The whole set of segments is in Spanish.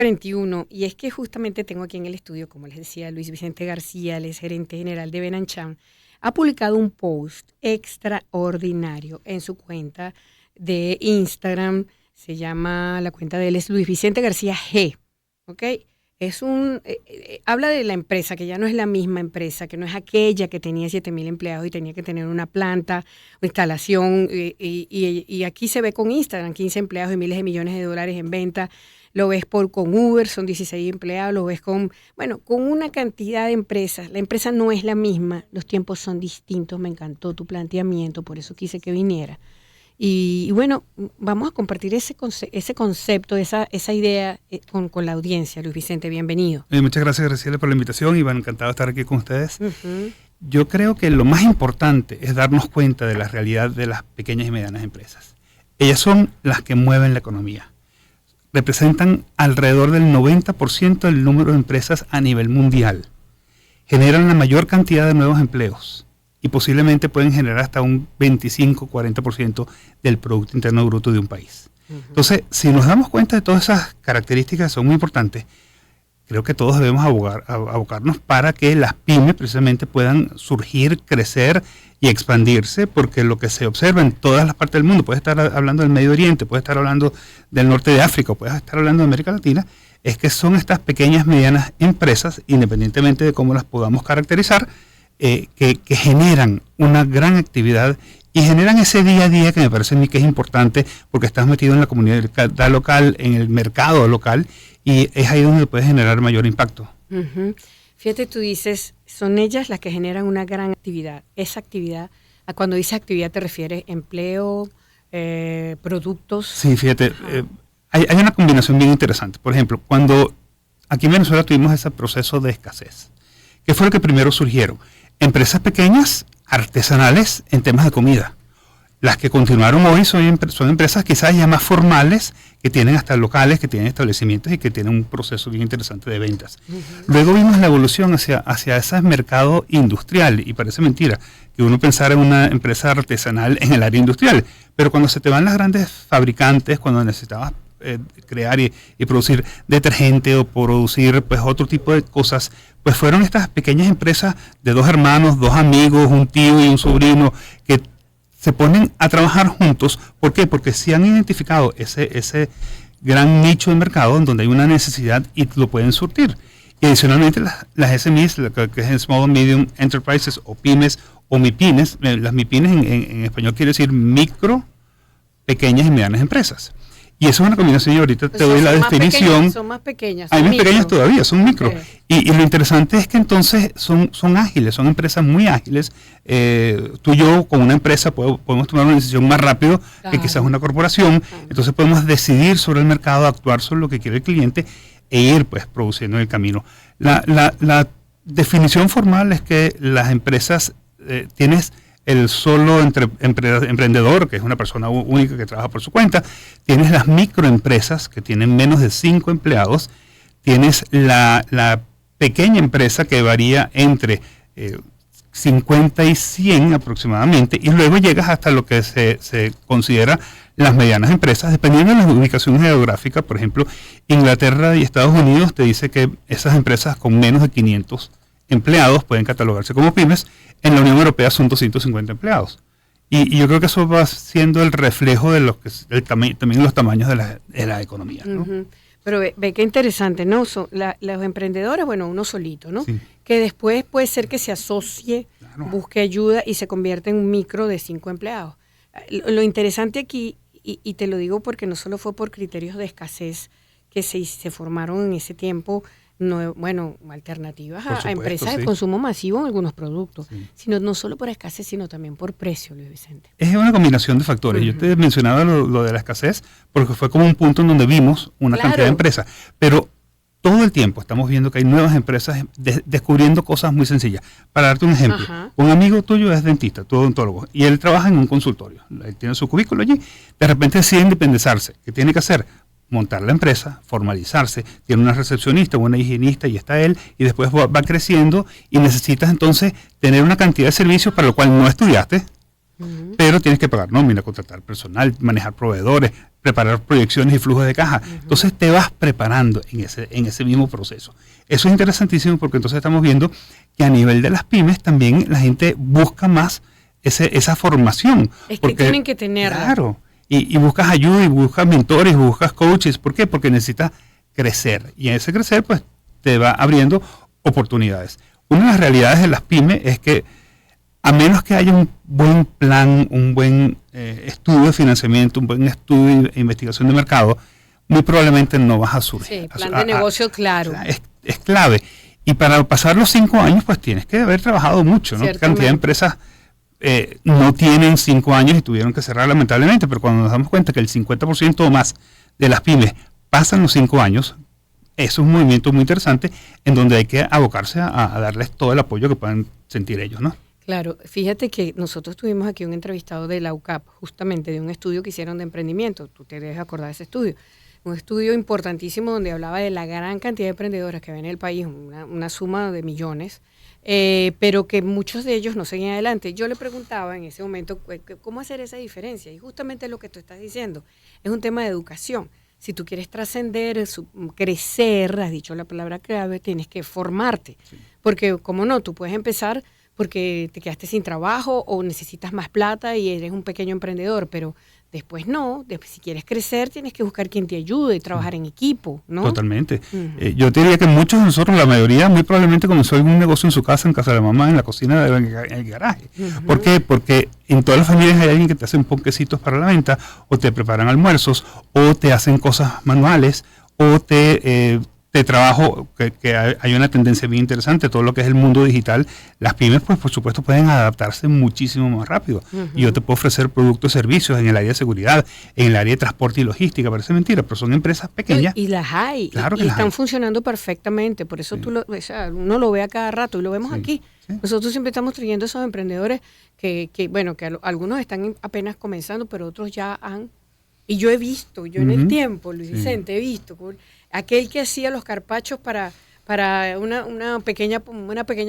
21, y es que justamente tengo aquí en el estudio, como les decía, Luis Vicente García, él es gerente general de Benancham, ha publicado un post extraordinario en su cuenta de Instagram. Se llama, la cuenta de él es Luis Vicente García G, ¿ok? Habla de la empresa, que ya no es la misma empresa, que no es aquella que tenía 7,000 empleados y tenía que tener una planta o instalación, y aquí se ve con Instagram, 15 empleados y miles de millones de dólares en venta. Lo ves con Uber, son 16 empleados, lo ves con una cantidad de empresas. La empresa no es la misma, los tiempos son distintos. Me encantó tu planteamiento, por eso quise que viniera. Y bueno, vamos a compartir ese concepto, esa idea con la audiencia. Luis Vicente, bienvenido. Muchas gracias, Graciela, por la invitación, y encantado de estar aquí con ustedes. Yo creo que lo más importante es darnos cuenta de la realidad de las pequeñas y medianas empresas. Ellas son las que mueven la economía. Representan alrededor del 90% del número de empresas a nivel mundial. Generan la mayor cantidad de nuevos empleos y posiblemente pueden generar hasta un 25-40% del Producto Interno Bruto de un país. Entonces, si nos damos cuenta de todas esas características que son muy importantes, creo que todos debemos abocarnos para que las pymes precisamente puedan surgir, crecer y expandirse, porque lo que se observa en todas las partes del mundo, puedes estar hablando del Medio Oriente, puedes estar hablando del norte de África, puedes estar hablando de América Latina, es que son estas pequeñas, medianas empresas, independientemente de cómo las podamos caracterizar, que generan una gran actividad y generan ese día a día que me parece a mí que es importante, porque estás metido en la comunidad local, en el mercado local, y es ahí donde puedes generar mayor impacto. Fíjate, tú dices, son ellas las que generan una gran actividad. Esa actividad, cuando dices actividad te refieres empleo, productos. Sí, fíjate, hay una combinación bien interesante. Por ejemplo, cuando aquí en Venezuela tuvimos ese proceso de escasez, ¿qué fue lo que primero surgieron? Empresas pequeñas, artesanales en temas de comida. Las que continuaron hoy son empresas quizás ya más formales, que tienen hasta locales, que tienen establecimientos y que tienen un proceso bien interesante de ventas. Luego vimos la evolución hacia ese mercado industrial, y parece mentira que uno pensara en una empresa artesanal en el área industrial, pero cuando se te van las grandes fabricantes, cuando necesitabas crear y producir detergente o producir pues otro tipo de cosas, pues fueron estas pequeñas empresas de dos hermanos, dos amigos, un tío y un sobrino, que se ponen a trabajar juntos. ¿Por qué? Porque sí han identificado ese gran nicho de mercado en donde hay una necesidad y lo pueden surtir. Y adicionalmente las SMEs, que es Small and Medium Enterprises, o pymes o MIPYMES, las MIPYMES en español quiere decir micro, pequeñas y medianas empresas. Y eso es una combinación, y ahorita te doy la definición. Son más pequeñas. Hay más pequeñas todavía, son micro. Okay. Y lo interesante es que entonces son ágiles, son empresas muy ágiles. Tú y yo con una empresa podemos tomar una decisión más rápido que quizás una corporación. Entonces podemos decidir sobre el mercado, actuar sobre lo que quiere el cliente e ir pues produciendo en el camino. La definición formal es que las empresas tienes el solo emprendedor, que es una persona única que trabaja por su cuenta. Tienes las microempresas, que tienen menos de 5 empleados. Tienes la pequeña empresa, que varía entre 50 y 100 aproximadamente. Y luego llegas hasta lo que se considera las medianas empresas, dependiendo de la ubicación geográfica. Por ejemplo, Inglaterra y Estados Unidos te dice que esas empresas con menos de 500 empleados pueden catalogarse como pymes. En la Unión Europea son 250 empleados. Y yo creo que eso va siendo el reflejo de también los tamaños de la economía, ¿no? Pero ve qué interesante, ¿no? Los emprendedores, bueno, uno solito, ¿no? Sí. Que después puede ser que se asocie, claro, busque ayuda y se convierta en un micro de 5 empleados. Lo interesante aquí, y te lo digo porque no solo fue por criterios de escasez que se formaron en ese tiempo, alternativas a empresas de consumo masivo en algunos productos, sino no solo por escasez, sino también por precio, Luis Vicente. Es una combinación de factores. Yo te mencionaba lo de la escasez porque fue como un punto en donde vimos una cantidad de empresas, pero todo el tiempo estamos viendo que hay nuevas empresas descubriendo cosas muy sencillas. Para darte un ejemplo, un amigo tuyo es dentista, tu odontólogo, y él trabaja en un consultorio, él tiene su cubículo allí, de repente decide independizarse. ¿Qué tiene que hacer? Montar la empresa, formalizarse, tiene una recepcionista, una higienista, y está él, y después va creciendo, y necesitas entonces tener una cantidad de servicios para lo cual no estudiaste, pero tienes que pagar nómina, contratar personal, manejar proveedores, preparar proyecciones y flujos de caja. Entonces te vas preparando en ese mismo proceso. Eso es interesantísimo porque entonces estamos viendo que a nivel de las pymes también la gente busca más esa formación. Es que tienen que tenerla. Claro, y buscas ayuda, y buscas mentores, y buscas coaches. ¿Por qué? Porque necesitas crecer. Y en ese crecer, pues, te va abriendo oportunidades. Una de las realidades de las pymes es que a menos que haya un buen plan, un buen estudio de financiamiento, un buen estudio de investigación de mercado, muy probablemente no vas a surgir. Sí, plan de negocio claro. Es clave. Y para pasar los 5 años, pues tienes que haber trabajado mucho, ¿no? Cantidad de empresas no tienen 5 años y tuvieron que cerrar lamentablemente, pero cuando nos damos cuenta que el 50% o más de las pymes pasan los 5 años, eso es un movimiento muy interesante en donde hay que abocarse a darles todo el apoyo que puedan sentir ellos, ¿no? Claro, fíjate que nosotros tuvimos aquí un entrevistado de la UCAP, justamente de un estudio que hicieron de emprendimiento, tú te debes acordar de ese estudio, un estudio importantísimo donde hablaba de la gran cantidad de emprendedoras que ven en el país, una suma de millones, pero que muchos de ellos no seguían adelante. Yo le preguntaba en ese momento cómo hacer esa diferencia, y justamente lo que tú estás diciendo, es un tema de educación. Si tú quieres trascender, crecer, has dicho la palabra clave, tienes que formarte, porque como no, tú puedes empezar porque te quedaste sin trabajo o necesitas más plata y eres un pequeño emprendedor, pero después no, si quieres crecer tienes que buscar quien te ayude, trabajar en equipo, ¿no? Totalmente. Yo te diría que muchos de nosotros, la mayoría, muy probablemente comenzó algún negocio en su casa, en casa de la mamá, en la cocina, en el garaje. ¿Por qué? Porque en todas las familias hay alguien que te hace ponquecitos para la venta, o te preparan almuerzos, o te hacen cosas manuales, o de trabajo, que hay una tendencia bien interesante, todo lo que es el mundo digital. Las pymes, pues por supuesto, pueden adaptarse muchísimo más rápido. Y yo te puedo ofrecer productos y servicios en el área de seguridad, en el área de transporte y logística, parece mentira, pero son empresas pequeñas. Y las hay, claro y están funcionando perfectamente, por eso uno lo ve a cada rato, y lo vemos aquí. Nosotros siempre estamos trayendo esos emprendedores que algunos están apenas comenzando, pero otros ya han... Y yo he visto, en el tiempo, Luis Vicente, he visto aquel que hacía los carpachos para una pequeña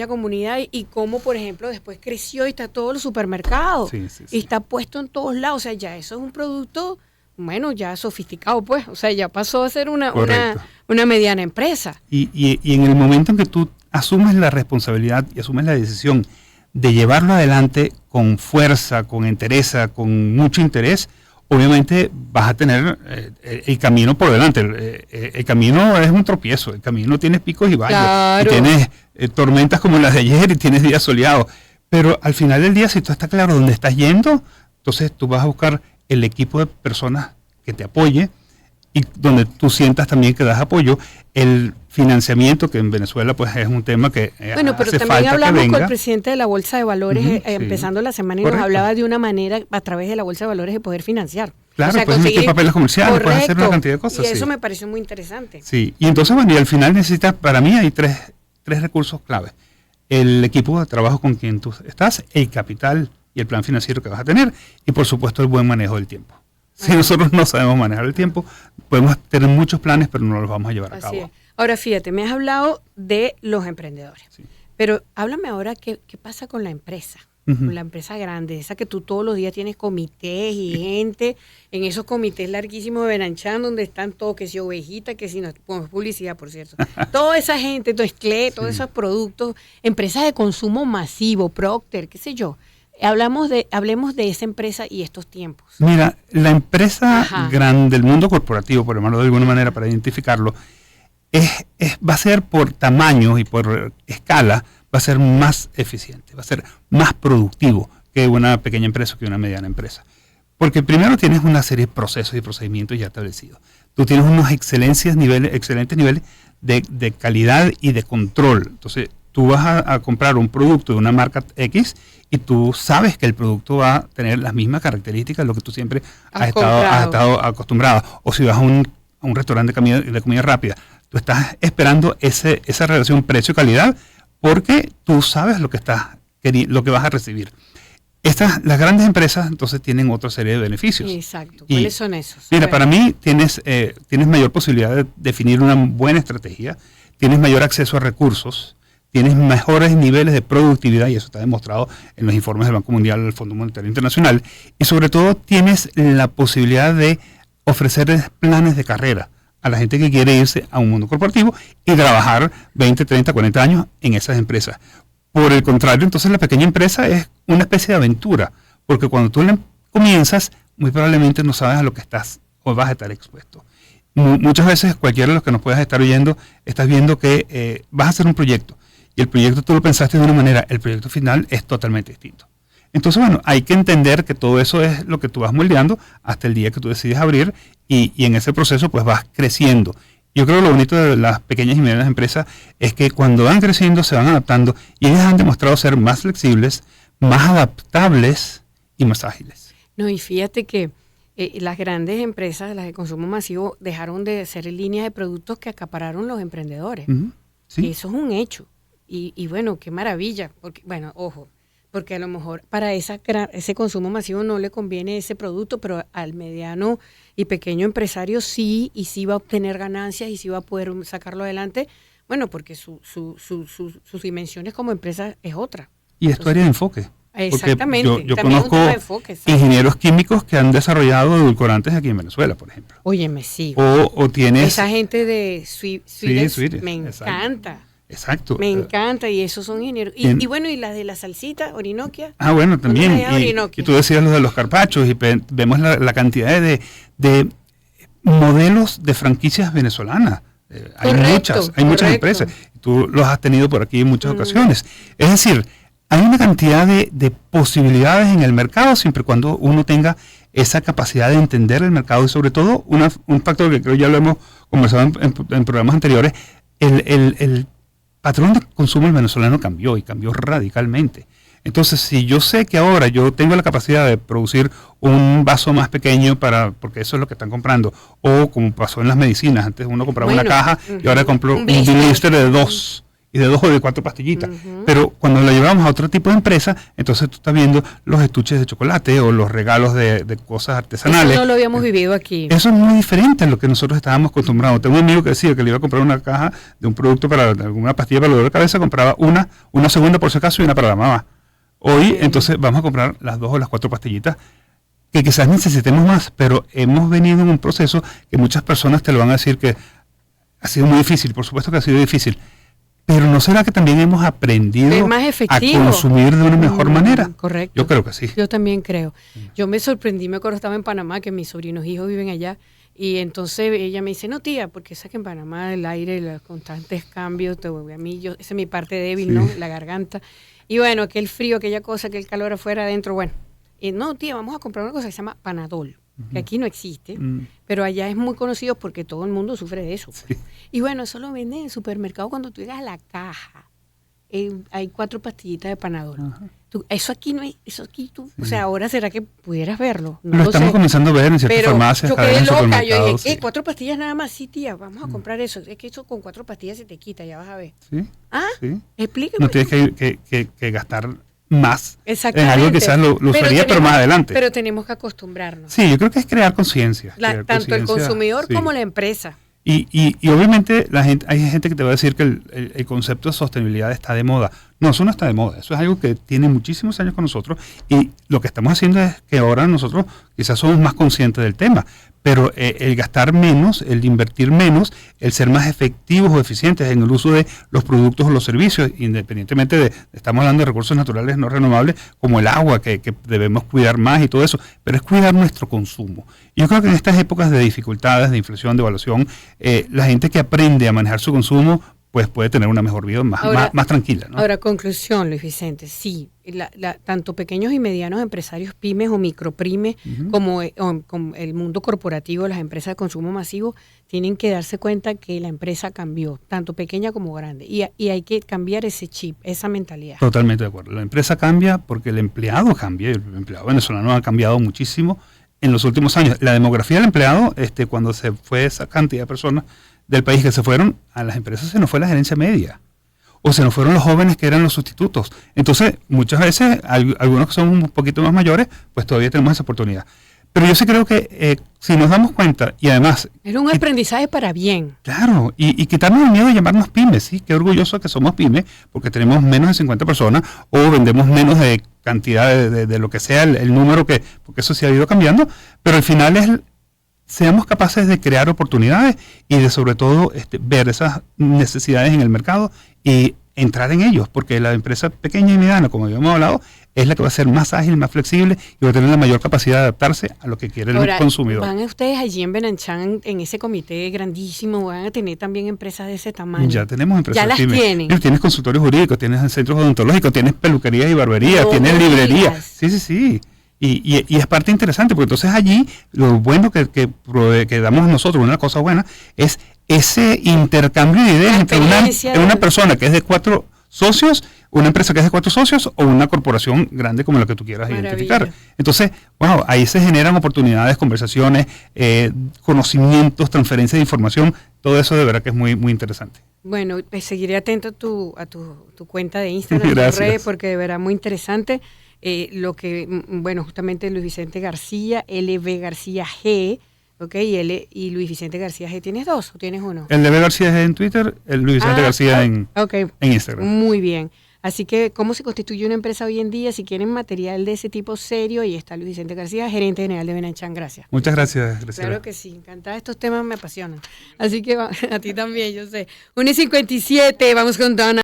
comunidad y cómo, por ejemplo, después creció y está todos los supermercados y está puesto en todos lados. O sea, ya eso es un producto, bueno, ya sofisticado, pues. O sea, ya pasó a ser una mediana empresa. Y en el momento en que tú asumes la responsabilidad y asumes la decisión de llevarlo adelante con fuerza, con entereza, con mucho interés, obviamente vas a tener el camino por delante. El camino es un tropiezo, el camino tiene picos y valles, claro. Y tienes tormentas como las de ayer y tienes días soleados, pero al final del día, si tú estás claro dónde estás yendo, entonces tú vas a buscar el equipo de personas que te apoye y donde tú sientas también que das apoyo. El financiamiento, que en Venezuela pues es un tema que bueno, pero también hablamos con el presidente de la Bolsa de Valores empezando la semana y nos hablaba de una manera a través de la Bolsa de Valores de poder financiar. Claro, puedes emitir papeles comerciales, puedes hacer una cantidad de cosas. Y eso me pareció muy interesante. Sí, y entonces bueno, y al final necesitas, para mí hay tres recursos clave. El equipo de trabajo con quien tú estás, el capital y el plan financiero que vas a tener, y por supuesto el buen manejo del tiempo. Si nosotros no sabemos manejar el tiempo, podemos tener muchos planes, pero no los vamos a llevar a cabo. Ahora, fíjate, me has hablado de los emprendedores, pero háblame ahora qué pasa con la empresa, con la empresa grande, esa que tú todos los días tienes comités y gente, en esos comités larguísimos de Benanchan, donde están todos, que si ovejita, que si no, con publicidad, por cierto, toda esa gente, todos esos productos, empresas de consumo masivo, Procter, qué sé yo. Hablemos de esa empresa y estos tiempos. Mira, la empresa grande del mundo corporativo, por llamarlo de alguna manera para identificarlo, va a ser por tamaño y por escala, va a ser más eficiente, va a ser más productivo que una pequeña empresa o que una mediana empresa. Porque primero tienes una serie de procesos y procedimientos ya establecidos. Tú tienes unos excelentes niveles de calidad y de control. Entonces, tú vas a comprar un producto de una marca X y tú sabes que el producto va a tener las mismas características de lo que tú siempre has estado acostumbrado. O si vas a un restaurante de comida rápida, tú estás esperando esa relación precio-calidad porque tú sabes lo que vas a recibir. Las grandes empresas entonces tienen otra serie de beneficios. Exacto. ¿Cuáles son esos? Mira, para mí tienes mayor posibilidad de definir una buena estrategia, tienes mayor acceso a recursos, tienes mejores niveles de productividad, y eso está demostrado en los informes del Banco Mundial, del Fondo Monetario Internacional, y sobre todo tienes la posibilidad de ofrecer planes de carrera a la gente que quiere irse a un mundo corporativo y trabajar 20, 30, 40 años en esas empresas. Por el contrario, entonces la pequeña empresa es una especie de aventura, porque cuando tú comienzas, muy probablemente no sabes a lo que estás o vas a estar expuesto. Muchas veces, cualquiera de los que nos puedas estar oyendo, estás viendo que vas a hacer un proyecto, y el proyecto tú lo pensaste de una manera, el proyecto final es totalmente distinto. Entonces, bueno, hay que entender que todo eso es lo que tú vas moldeando hasta el día que tú decides abrir y en ese proceso pues vas creciendo. Yo creo que lo bonito de las pequeñas y medianas empresas es que cuando van creciendo se van adaptando y ellas han demostrado ser más flexibles, más adaptables y más ágiles. No, y fíjate que las grandes empresas, las de consumo masivo, dejaron de ser líneas de productos que acapararon los emprendedores. Sí. Eso es un hecho. Y bueno, qué maravilla. Porque, bueno, ojo, porque a lo mejor para ese consumo masivo no le conviene ese producto, pero al mediano y pequeño empresario sí, y sí va a obtener ganancias y sí va a poder sacarlo adelante, bueno, porque sus dimensiones como empresa es otra. Y es tu área de enfoque. Exactamente. Yo conozco ingenieros químicos que han desarrollado edulcorantes aquí en Venezuela, por ejemplo. Óyeme, sí. O tienes... Esa gente de Sweetex, me encanta. Exacto. Me encanta, y esos son ingenieros. Y bueno, y las de la salsita, Orinoquia. Ah, bueno, también. Y tú decías lo de los carpachos, y vemos la cantidad de modelos de franquicias venezolanas. Hay muchas empresas. Tú los has tenido por aquí en muchas ocasiones. Es decir, hay una cantidad de posibilidades en el mercado, siempre y cuando uno tenga esa capacidad de entender el mercado y sobre todo un factor que creo ya lo hemos conversado en programas anteriores, el patrón de consumo del venezolano cambió y cambió radicalmente. Entonces, si yo sé que ahora yo tengo la capacidad de producir un vaso más pequeño porque eso es lo que están comprando, o como pasó en las medicinas, antes uno compraba una caja y ahora compro un blister de 2 y de 2 o de 4 pastillitas. Pero cuando lo llevamos a otro tipo de empresa, entonces tú estás viendo los estuches de chocolate o los regalos de cosas artesanales. Eso no lo habíamos vivido aquí. Eso es muy diferente a lo que nosotros estábamos acostumbrados. Tengo un amigo que decía que le iba a comprar una caja de un producto para alguna pastilla para el dolor de cabeza, compraba una segunda por si acaso y una para la mamá. Hoy, entonces, vamos a comprar las 2 o las 4 pastillitas que quizás necesitemos más, pero hemos venido en un proceso que muchas personas te lo van a decir que ha sido muy difícil. Por supuesto que ha sido difícil. Pero ¿no será que también hemos aprendido a consumir de una mejor manera? Correcto. Yo creo que sí. Yo también creo. Yo me sorprendí, me acuerdo, estaba en Panamá, que mis sobrinos hijos viven allá, y entonces ella me dice, no tía, porque sabes que en Panamá el aire, los constantes cambios, a mí, esa es mi parte débil, ¿no? La garganta. Y bueno, aquel frío, aquella cosa, aquel calor afuera, adentro, bueno. Y no, tía, vamos a comprar una cosa que se llama Panadol, que aquí no existe, pero allá es muy conocido porque todo el mundo sufre de eso. Pues. Sí. Y bueno, eso lo venden en el supermercado cuando tú llegas a la caja. Hay 4 pastillitas de Panadol. Eso aquí no hay, eso aquí tú, o sea, ahora será que pudieras verlo. No lo estamos comenzando a ver en ciertas farmacias. Yo quedé loca, yo dije, 4 pastillas nada más, sí tía, vamos a comprar eso. Es que eso con 4 pastillas se te quita, ya vas a ver. Sí. Sí. Explícame. No tienes que gastar más en algo que quizás lo usaría, pero más adelante. Pero tenemos que acostumbrarnos. Sí, yo creo que es crear conciencia. Tanto el consumidor como la empresa. Y obviamente hay gente que te va a decir que el concepto de sostenibilidad está de moda. No, eso no está de moda. Eso es algo que tiene muchísimos años con nosotros y lo que estamos haciendo es que ahora nosotros quizás somos más conscientes del tema. Pero el gastar menos, el invertir menos, el ser más efectivos o eficientes en el uso de los productos o los servicios, independientemente estamos hablando de recursos naturales no renovables como el agua, que debemos cuidar más y todo eso, pero es cuidar nuestro consumo. Yo creo que en estas épocas de dificultades, de inflación, de evaluación, la gente que aprende a manejar su consumo, pues puede tener una mejor vida más tranquila, ¿no? Ahora, conclusión, Luis Vicente, sí, tanto pequeños y medianos empresarios, pymes o micropymes, como el mundo corporativo, las empresas de consumo masivo, tienen que darse cuenta que la empresa cambió, tanto pequeña como grande, y hay que cambiar ese chip, esa mentalidad. Totalmente de acuerdo. La empresa cambia porque el empleado cambia, el empleado venezolano ha cambiado muchísimo en los últimos años. La demografía del empleado, cuando se fue esa cantidad de personas del país que se fueron a las empresas, se nos fue la gerencia media o se nos fueron los jóvenes que eran los sustitutos. Entonces muchas veces algunos que son un poquito más mayores pues todavía tenemos esa oportunidad, pero yo sí creo que si nos damos cuenta y además es un aprendizaje para bien, claro, y quitarnos el miedo de llamarnos pymes. Sí, qué orgulloso que somos pymes porque tenemos menos de 50 personas o vendemos menos de cantidad de lo que sea el número, porque eso sí ha ido cambiando, pero al final es seamos capaces de crear oportunidades y de sobre todo ver esas necesidades en el mercado y entrar en ellos, porque la empresa pequeña y mediana, como habíamos hablado, es la que va a ser más ágil, más flexible y va a tener la mayor capacidad de adaptarse a lo que quiere el consumidor. ¿Van ustedes allí en Benanchan, en ese comité grandísimo, van a tener también empresas de ese tamaño? Ya tenemos empresas. Ya las tienen. Tienes consultorios jurídicos, tienes centros odontológicos, tienes peluquerías y barberías, tienes librerías. Sí. Y es parte interesante, porque entonces allí lo bueno que damos nosotros, una cosa buena, es ese intercambio de ideas entre una persona que es de 4 socios, una empresa que es de 4 socios o una corporación grande como la que tú quieras identificar. Entonces, wow, ahí se generan oportunidades, conversaciones, conocimientos, transferencia de información, todo eso de verdad que es muy, muy interesante. Bueno, seguiré atento a tu cuenta de Instagram, tus redes, porque de verdad muy interesante. Justamente Luis Vicente García, LB García G, ¿ok? Y Luis Vicente García G, ¿tienes 2 o tienes 1? El LB García G en Twitter, el Luis Vicente García en Instagram. Muy bien. Así que, ¿cómo se constituye una empresa hoy en día? Si quieren material de ese tipo serio, ahí está Luis Vicente García, gerente general de Benanchan. Gracias. Muchas gracias. Claro que sí, encantada. Estos temas me apasionan. Así que a ti también, yo sé. 1:57, vamos con Donna.